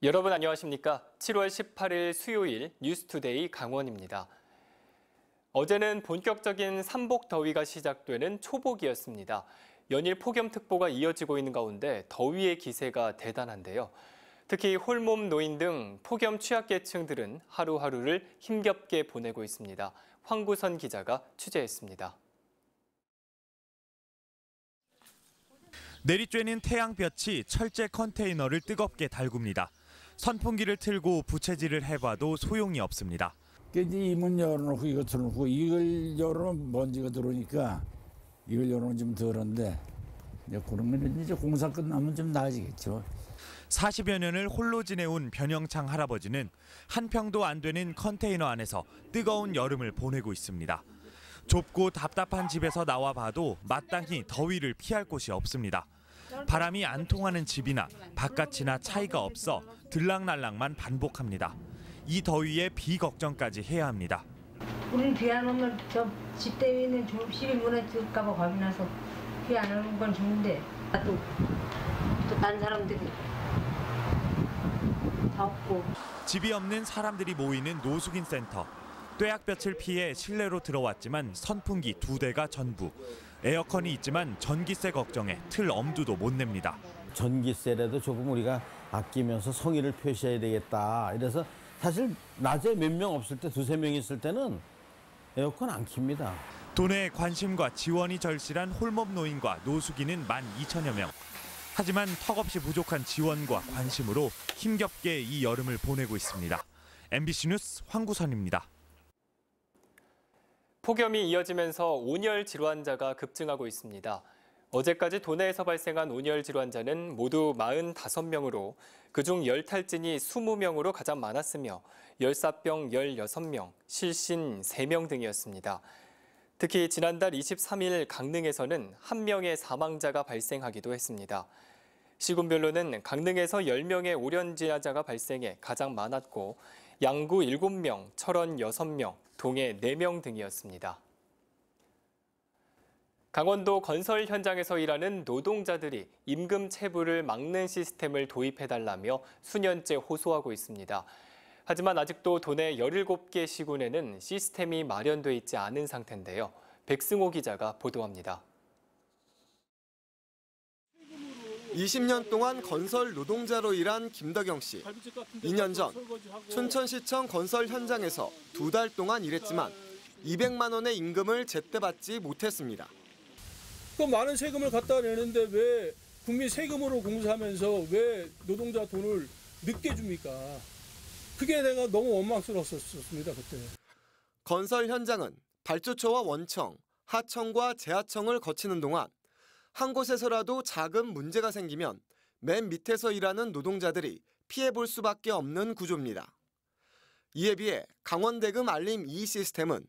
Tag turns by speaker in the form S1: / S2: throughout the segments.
S1: 여러분 안녕하십니까? 7월 18일 수요일 뉴스투데이 강원입니다. 어제는 본격적인 삼복 더위가 시작되는 초복이었습니다. 연일 폭염특보가 이어지고 있는 가운데 더위의 기세가 대단한데요. 특히 홀몸 노인 등 폭염 취약계층들은 하루하루를 힘겹게 보내고 있습니다. 황구선 기자가 취재했습니다.
S2: 내리쬐는 태양볕이 철제 컨테이너를 뜨겁게 달굽니다. 선풍기를 틀고 부채질을 해봐도 소용이 없습니다.
S3: 이 문 열어놓고 이거 틀어놓고 이걸 열어놓으면 먼지가 들어오니까 이걸 열어놓으면 좀 덜한데 그러면 이제 공사 끝나면 좀 나아지겠죠.
S2: 40여 년을 홀로 지내온 변영창 할아버지는 한 평도 안 되는 컨테이너 안에서 뜨거운 여름을 보내고 있습니다. 좁고 답답한 집에서 나와 봐도 마땅히 더위를 피할 곳이 없습니다. 바람이 안 통하는 집이나 바깥이나 차이가 없어 들락날락만 반복합니다. 이 더위에 비 걱정까지 해야 합니다.
S4: 우리는 비 안 오면 저 집 때문에 집이 무너질까 봐 겁이 나서 비 안 오는 건 좋은데 또 다른 사람들이 다 없고.
S2: 집이 없는 사람들이 모이는 노숙인 센터. 뙤약볕을 피해 실내로 들어왔지만 선풍기 2대가 전부. 에어컨이 있지만 전기세 걱정에 틀 엄두도 못 냅니다.
S5: 전기세라도 조금 우리가 아끼면서 성의를 표시해야 되겠다. 이래서 사실 낮에 몇 명 없을 때, 2~3명 있을 때는 에어컨 안 켭니다.
S2: 돈에 관심과 지원이 절실한 홀몸 노인과 노숙인은 12,000여 명. 하지만 턱없이 부족한 지원과 관심으로 힘겹게 이 여름을 보내고 있습니다. MBC 뉴스 황구선입니다.
S1: 폭염이 이어지면서 온열 질환자가 급증하고 있습니다. 어제까지 도내에서 발생한 온열 질환자는 모두 45명으로 그중 열탈진이 20명으로 가장 많았으며 열사병 16명, 실신 3명 등이었습니다. 특히 지난달 23일 강릉에서는 1명의 사망자가 발생하기도 했습니다. 시군별로는 강릉에서 10명의 오련질환자가 발생해 가장 많았고 양구 7명, 철원 6명, 동해 4명 등이었습니다. 강원도 건설 현장에서 일하는 노동자들이 임금 체불을 막는 시스템을 도입해달라며 수년째 호소하고 있습니다. 하지만 아직도 도내 17개 시군에는 시스템이 마련돼 있지 않은 상태인데요. 백승호 기자가 보도합니다.
S6: 20년 동안 건설 노동자로 일한 김덕영 씨. 2년 전 춘천시청 건설 현장에서 2달 동안 일했지만 200만 원의 임금을 제때 받지 못했습니다.
S7: 그 많은 세금을 갖다 내는데 왜 국민 세금으로 공사하면서 왜 노동자 돈을 늦게 줍니까? 그게 내가 너무 원망스러웠습니다, 그때.
S6: 건설 현장은 발주처와 원청, 하청과 재하청을 거치는 동안 한 곳에서라도 작은 문제가 생기면 맨 밑에서 일하는 노동자들이 피해볼 수밖에 없는 구조입니다. 이에 비해 강원대금 알림 이의 시스템은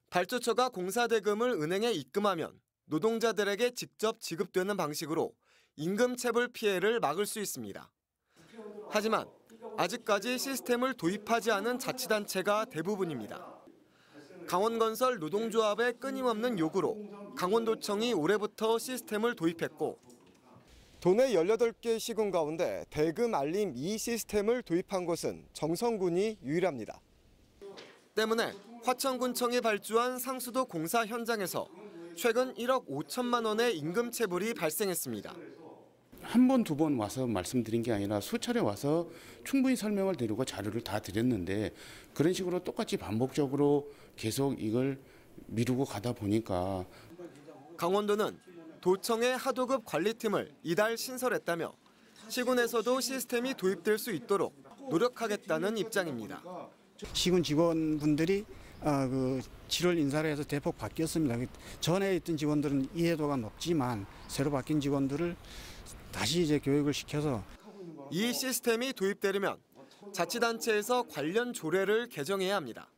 S6: 발주처가 공사대금을 은행에 입금하면 노동자들에게 직접 지급되는 방식으로 임금 체불 피해를 막을 수 있습니다. 하지만 아직까지 시스템을 도입하지 않은 자치단체가 대부분입니다. 강원건설 노동조합의 끊임없는 요구로 강원도청이 올해부터 시스템을 도입했고 도내 18개 시군 가운데 대금 알림 이의 시스템을 도입한 곳은 정선군이 유일합니다. 때문에 화천군청이 발주한 상수도 공사 현장에서 최근 1억 5천만 원의 임금 체불이 발생했습니다.
S8: 한 번, 2번 와서 말씀드린 게 아니라 수차례 와서 충분히 설명을 드리고 자료를 다 드렸는데 그런 식으로 똑같이 반복적으로 계속 이걸 미루고 가다 보니까
S6: 강원도는 도청의 하도급 관리팀을 이달 신설했다며 시군에서도 시스템이 도입될 수 있도록 노력하겠다는 입장입니다.
S9: 시군 직원분들이 7월 인사를 해서 대폭 바뀌었습니다. 전에 있던 직원들은 이해도가 높지만 새로 바뀐 직원들을 다시 이제 교육을 시켜서
S6: 이 시스템이 도입되려면 자치단체에서 관련 조례를 개정해야 합니다.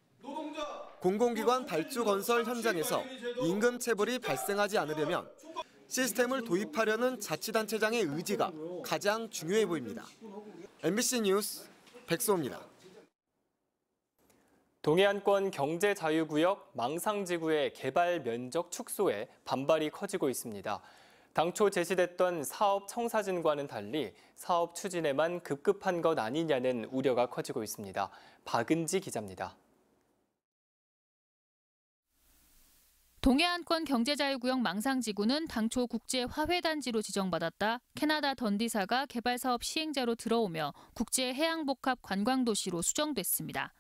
S6: 공공기관 발주 건설 현장에서 임금 체불이 발생하지 않으려면 시스템을 도입하려는 자치단체장의 의지가 가장 중요해 보입니다. MBC 뉴스 백소호입니다.
S1: 동해안권 경제자유구역 망상지구의 개발 면적 축소에 반발이 커지고 있습니다. 당초 제시됐던 사업 청사진과는 달리 사업 추진에만 급급한 것 아니냐는 우려가 커지고 있습니다. 박은지 기자입니다.
S10: 동해안권 경제자유구역 망상지구는 당초 국제화훼단지로 지정받았다 캐나다 던디사가 개발사업 시행자로 들어오며 국제해양복합 관광도시로 수정됐습니다.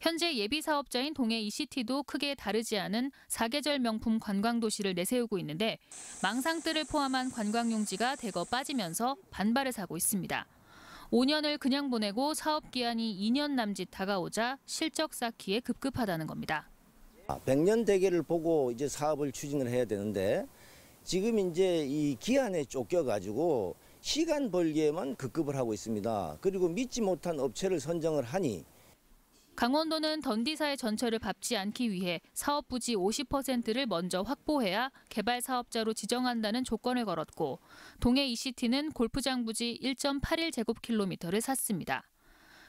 S10: 현재 예비사업자인 동해 이시티도 크게 다르지 않은 사계절 명품 관광도시를 내세우고 있는데 망상뜰을 포함한 관광용지가 대거 빠지면서 반발을 사고 있습니다. 5년을 그냥 보내고 사업기한이 2년 남짓 다가오자 실적 쌓기에 급급하다는 겁니다.
S11: 100년 대계를 보고 이제 사업을 추진을 해야 되는데 지금 이제 이 기한에 쫓겨가지고 시간 벌기에만 급급을 하고 있습니다. 그리고 믿지 못한 업체를 선정을 하니
S10: 강원도는 던디사의 전철을 밟지 않기 위해 사업 부지 50%를 먼저 확보해야 개발 사업자로 지정한다는 조건을 걸었고 동해 이시티는 골프장 부지 1.81제곱킬로미터를 샀습니다.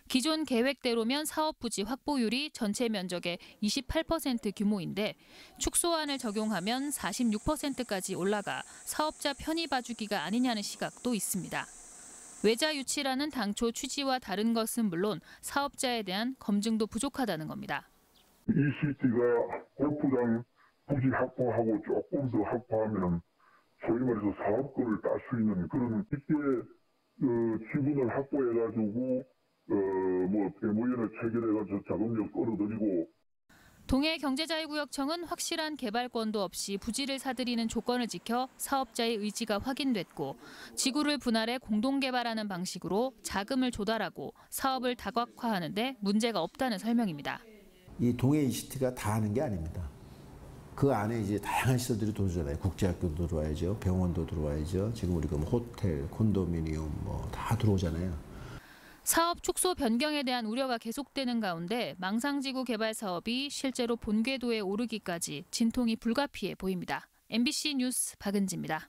S10: 기존 계획대로면 사업 부지 확보율이 전체 면적의 28% 규모인데 축소안을 적용하면 46%까지 올라가 사업자 편의 봐주기가 아니냐는 시각도 있습니다. 외자 유치라는 당초 취지와 다른 것은 물론 사업자에 대한 검증도 부족하다는 겁니다.
S12: 이시티가 골프장 부지 확보하고 조금 더 확보하면 소위 말해서 사업권을 딸 수 있는 그런 있게 지분을 확보해가지고 MOU를 체결해가지고 자금력 끌어들이고.
S10: 동해경제자유구역청은 확실한 개발권도 없이 부지를 사들이는 조건을 지켜 사업자의 의지가 확인됐고 지구를 분할해 공동개발하는 방식으로 자금을 조달하고 사업을 다각화하는 데 문제가 없다는 설명입니다.
S13: 이 동해 이시티가 다 하는 게 아닙니다. 그 안에 이제 다양한 시설들이 들어오잖아요. 국제학교도 들어와야죠. 병원도 들어와야죠. 지금 우리가 뭐 호텔, 콘도미니엄 다 들어오잖아요.
S10: 사업 축소 변경에 대한 우려가 계속되는 가운데 망상지구 개발 사업이 실제로 본궤도에 오르기까지 진통이 불가피해 보입니다. MBC 뉴스 박은지입니다.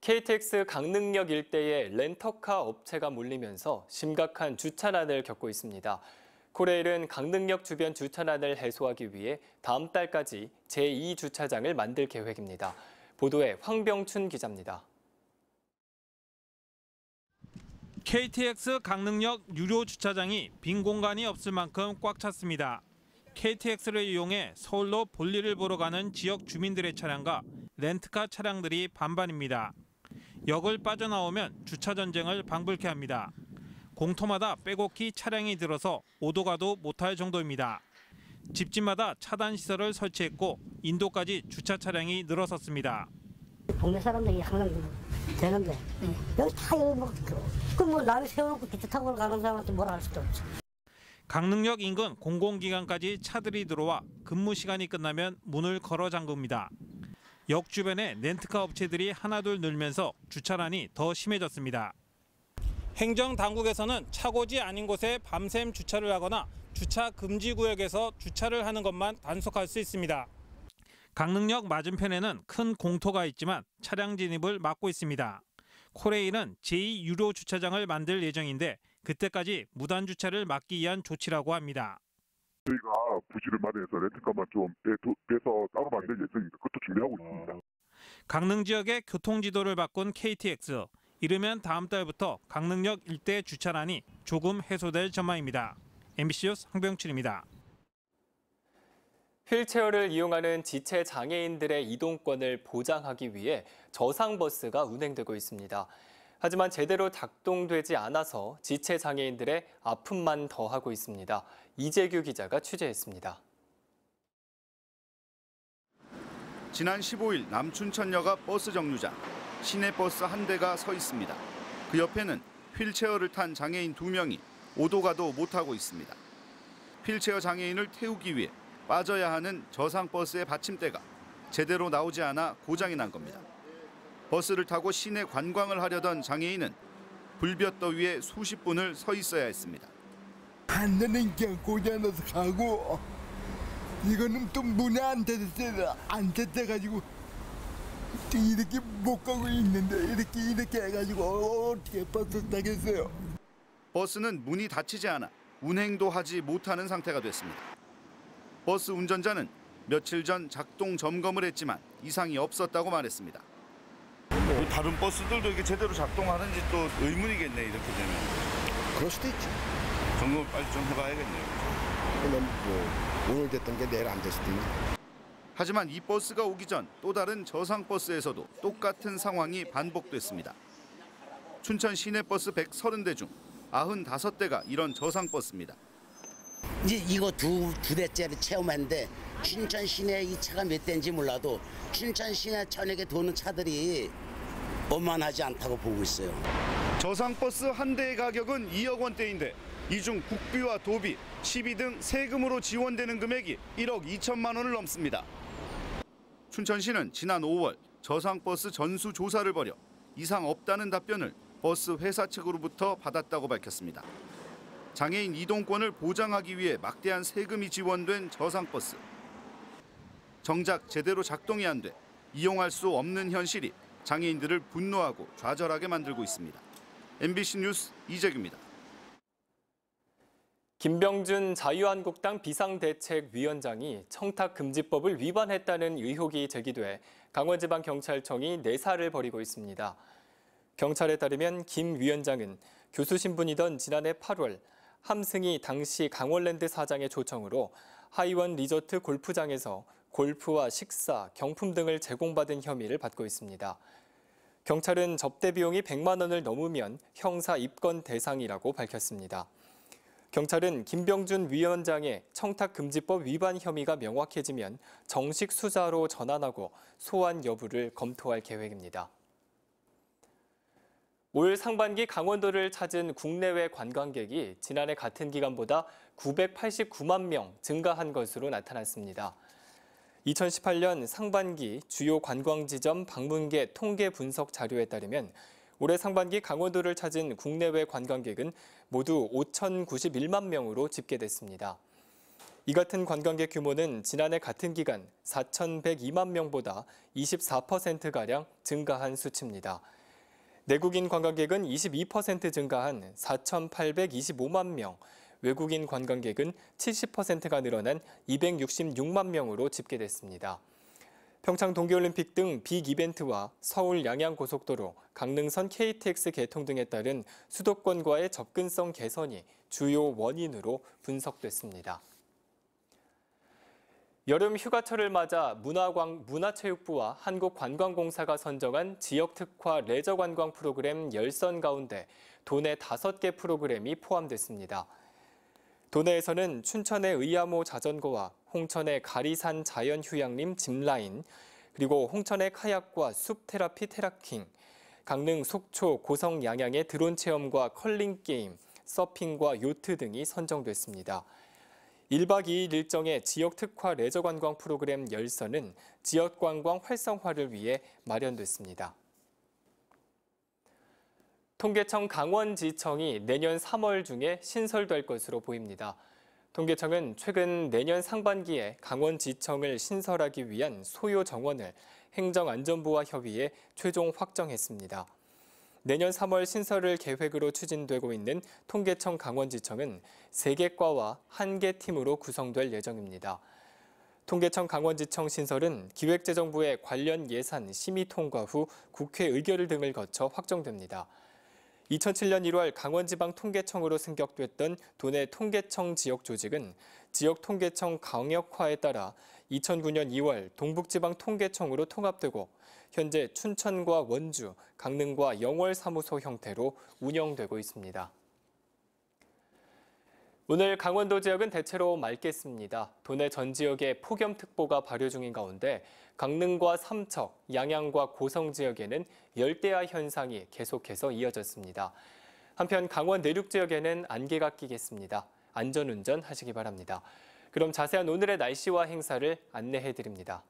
S1: KTX 강릉역 일대에 렌터카 업체가 몰리면서 심각한 주차난을 겪고 있습니다. 코레일은 강릉역 주변 주차난을 해소하기 위해 다음 달까지 제2주차장을 만들 계획입니다. 보도에 황병춘 기자입니다.
S14: KTX 강릉역 유료 주차장이 빈 공간이 없을 만큼 꽉 찼습니다. KTX를 이용해 서울로 볼일을 보러 가는 지역 주민들의 차량과 렌트카 차량들이 반반입니다. 역을 빠져나오면 주차 전쟁을 방불케 합니다. 공터마다 빼곡히 차량이 들어서 오도 가도 못할 정도입니다. 집집마다 차단 시설을 설치했고 인도까지 주차 차량이 늘어섰습니다.
S15: 동네 사람들이 항상 되는데 여기 다 뭐 남이 세워놓고 기차 타고 가는 사람한테 뭐라 할 수도 없죠.
S14: 강릉역 인근 공공기관까지 차들이 들어와 근무 시간이 끝나면 문을 걸어 잠급니다. 역 주변에 렌트카 업체들이 하나둘 늘면서 주차난이 더 심해졌습니다. 행정당국에서는 차고지 아닌 곳에 밤샘 주차를 하거나 주차 금지 구역에서 주차를 하는 것만 단속할 수 있습니다. 강릉역 맞은편에는 큰 공터가 있지만 차량 진입을 막고 있습니다. 코레일은 제2 유료 주차장을 만들 예정인데 그때까지 무단 주차를 막기 위한 조치라고 합니다.
S12: 저희가 부지를 마련해서 렌트카만 좀 빼서 따로 만들 예정입니다. 그것도 준비하고 있습니다.
S14: 강릉 지역의 교통지도를 바꾼 KTX. 이르면 다음 달부터 강릉역 일대 주차난이 조금 해소될 전망입니다. MBC 뉴스 황병춘입니다.
S1: 휠체어를 이용하는 지체 장애인들의 이동권을 보장하기 위해 저상버스가 운행되고 있습니다. 하지만 제대로 작동되지 않아서 지체 장애인들의 아픔만 더하고 있습니다. 이재규 기자가 취재했습니다.
S16: 지난 15일 남춘천역 앞 버스 정류장, 시내버스 한 대가 서 있습니다. 그 옆에는 휠체어를 탄 장애인 2명이 오도 가도 못하고 있습니다. 휠체어 장애인을 태우기 위해 빠져야 하는 저상버스의 받침대가 제대로 나오지 않아 고장이 난 겁니다. 버스를 타고 시내 관광을 하려던 장애인은 불볕더위에 수십 분을 서 있어야 했습니다.
S17: 안 되는 게 고장나서 가고 이거는 또 문에 안 닫혀가지고 이렇게 못 가고 있는데 이렇게 해가지고 어떻게 버스 타겠어요.
S16: 버스는 문이 닫히지 않아 운행도 하지 못하는 상태가 됐습니다. 버스 운전자는 며칠 전 작동 점검을 했지만 이상이 없었다고 말했습니다. 다른 버스들도 이게 제대로 작동하는지 또 의문이겠네, 이렇게 되면.
S18: 그럴 수도 있죠.
S16: 점검을 빨리 좀 해봐야겠네요.
S18: 그러면 뭐 오늘 됐던 게 내일 안 될 수도 있는.
S16: 하지만 이 버스가 오기 전 또 다른 저상 버스에서도 똑같은 상황이 반복됐습니다. 춘천 시내버스 130대 중 95대가 이런 저상 버스입니다.
S19: 이제 이거 두 대째를 체험했는데 춘천 시내 이 차가 몇 대인지 몰라도 춘천 시내 전역에 도는 차들이 원만하지 않다고 보고 있어요.
S16: 저상버스 한 대의 가격은 2억 원대인데 이 중 국비와 도비, 시비 등 세금으로 지원되는 금액이 1억 2천만 원을 넘습니다. 춘천시는 지난 5월 저상버스 전수 조사를 벌여 이상 없다는 답변을 버스 회사 측으로부터 받았다고 밝혔습니다. 장애인 이동권을 보장하기 위해 막대한 세금이 지원된 저상버스. 정작 제대로 작동이 안 돼 이용할 수 없는 현실이 장애인들을 분노하고 좌절하게 만들고 있습니다. MBC 뉴스 이재규입니다.
S1: 김병준 자유한국당 비상대책위원장이 청탁금지법을 위반했다는 의혹이 제기돼 강원지방경찰청이 내사를 벌이고 있습니다. 경찰에 따르면 김 위원장은 교수 신분이던 지난해 8월 함승희 당시 강원랜드 사장의 초청으로 하이원 리조트 골프장에서 골프와 식사, 경품 등을 제공받은 혐의를 받고 있습니다. 경찰은 접대 비용이 100만 원을 넘으면 형사 입건 대상이라고 밝혔습니다. 경찰은 김병준 위원장의 청탁금지법 위반 혐의가 명확해지면 정식 수사로 전환하고 소환 여부를 검토할 계획입니다. 올 상반기 강원도를 찾은 국내외 관광객이 지난해 같은 기간보다 989만 명 증가한 것으로 나타났습니다. 2018년 상반기 주요 관광지점 방문객 통계 분석 자료에 따르면 올해 상반기 강원도를 찾은 국내외 관광객은 모두 5,091만 명으로 집계됐습니다. 이 같은 관광객 규모는 지난해 같은 기간 4,102만 명보다 24%가량 증가한 수치입니다. 내국인 관광객은 22% 증가한 4,825만 명, 외국인 관광객은 70%가 늘어난 266만 명으로 집계됐습니다. 평창 동계올림픽 등 빅 이벤트와 서울 양양고속도로, 강릉선 KTX 개통 등에 따른 수도권과의 접근성 개선이 주요 원인으로 분석됐습니다. 여름 휴가철을 맞아 문화체육부와 한국관광공사가 선정한 지역특화 레저관광 프로그램 10선 가운데 도내 5개 프로그램이 포함됐습니다. 도내에서는 춘천의 의암호 자전거와 홍천의 가리산 자연휴양림 짚라인, 그리고 홍천의 카약과 숲 테라피 테라킹, 강릉 속초 고성 양양의 드론 체험과 컬링 게임, 서핑과 요트 등이 선정됐습니다. 1박 2일 일정의 지역 특화 레저 관광 프로그램 10선은 지역 관광 활성화를 위해 마련됐습니다. 통계청 강원지청이 내년 3월 중에 신설될 것으로 보입니다. 통계청은 최근 내년 상반기에 강원지청을 신설하기 위한 소요 정원을 행정안전부와 협의해 최종 확정했습니다. 내년 3월 신설을 계획으로 추진되고 있는 통계청 강원지청은 3개 과와 1개 팀으로 구성될 예정입니다. 통계청 강원지청 신설은 기획재정부의 관련 예산 심의 통과 후 국회 의결 등을 거쳐 확정됩니다. 2007년 1월 강원지방통계청으로 승격됐던 도내 통계청 지역조직은 지역통계청 강력화에 따라 2009년 2월 동북지방통계청으로 통합되고 현재 춘천과 원주, 강릉과 영월 사무소 형태로 운영되고 있습니다. 오늘 강원도 지역은 대체로 맑겠습니다. 도내 전 지역에 폭염특보가 발효 중인 가운데 강릉과 삼척, 양양과 고성 지역에는 열대야 현상이 계속해서 이어졌습니다. 한편 강원 내륙 지역에는 안개가 끼겠습니다. 안전운전 하시기 바랍니다. 그럼 자세한 오늘의 날씨와 행사를 안내해드립니다.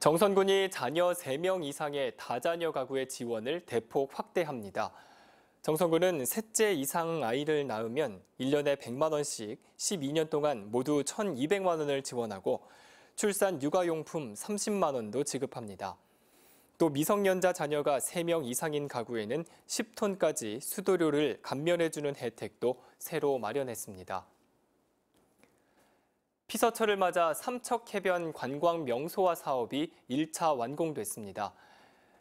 S1: 정선군이 자녀 3명 이상의 다자녀 가구의 지원을 대폭 확대합니다. 정선군은 셋째 이상 아이를 낳으면 1년에 100만 원씩 12년 동안 모두 1,200만 원을 지원하고 출산 육아용품 30만 원도 지급합니다. 또 미성년자 자녀가 3명 이상인 가구에는 10톤까지 수도료를 감면해주는 혜택도 새로 마련했습니다. 피서철을 맞아 삼척해변 관광 명소화 사업이 1차 완공됐습니다.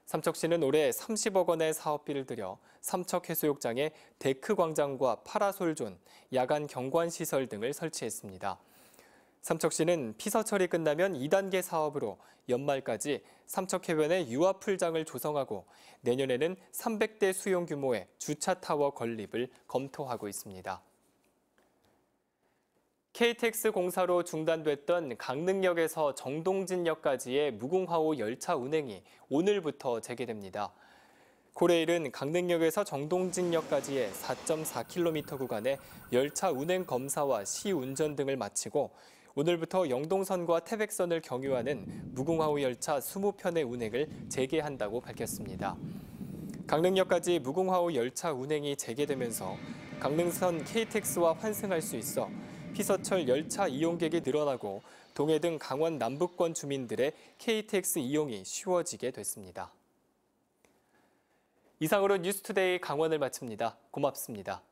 S1: 삼척시는 올해 30억 원의 사업비를 들여 삼척해수욕장에 데크 광장과 파라솔존, 야간 경관시설 등을 설치했습니다. 삼척시는 피서철이 끝나면 2단계 사업으로 연말까지 삼척해변에 유아풀장을 조성하고 내년에는 300대 수용 규모의 주차타워 건립을 검토하고 있습니다. KTX 공사로 중단됐던 강릉역에서 정동진역까지의 무궁화호 열차 운행이 오늘부터 재개됩니다. 고레일은 강릉역에서 정동진역까지의 4.4km 구간의 열차 운행 검사와 시운전 등을 마치고 오늘부터 영동선과 태백선을 경유하는 무궁화호 열차 20편의 운행을 재개한다고 밝혔습니다. 강릉역까지 무궁화호 열차 운행이 재개되면서 강릉선 KTX와 환승할 수 있어 피서철 열차 이용객이 늘어나고 동해 등 강원 남부권 주민들의 KTX 이용이 쉬워지게 됐습니다. 이상으로 뉴스투데이 강원을 마칩니다. 고맙습니다.